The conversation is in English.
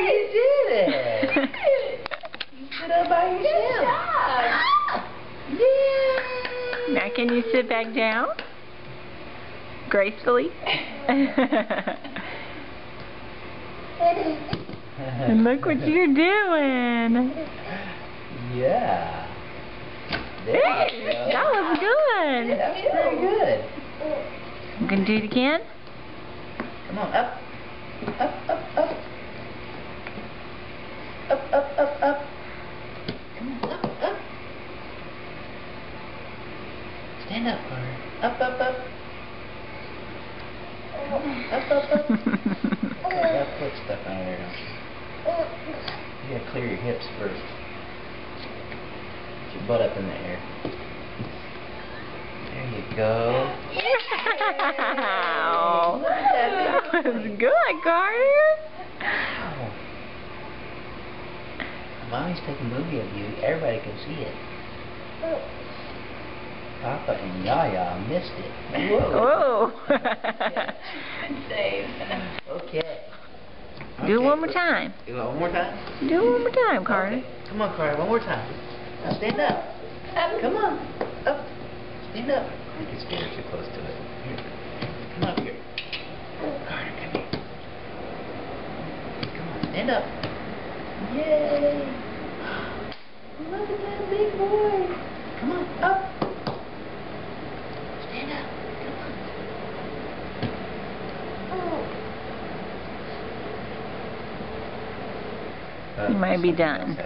You did it. You stood up by yourself. Yeah. Now can you sit back down? Gracefully? And look what you're doing. Yeah. There you go. That was good. That was pretty good. You can do it again? Come on, up. Up, up, up. Up, up, up, up. Come on, up, up. Stand up, Carter. Up, up, up. Up, up, up. You got foot stuck on there, don't you? You gotta clear your hips first. Get your butt up in the air. There you go. Wow. Look at that. That was good, Carter. Wow. Mommy's taking a movie of you. Everybody can see it. Papa and Yaya missed it. Whoa. Whoa. Okay. Do it one more time. You want one more time? Do it one more time, Carter. Okay. Come on, Carter. One more time. Now stand up. Come on. Up. Stand up. I think it's getting too close to it. Here. Come up here. Carter, come here. Come on. Stand up. Yay. Look at that big boy. Come on. Up. Stand up. Come on. You might be done.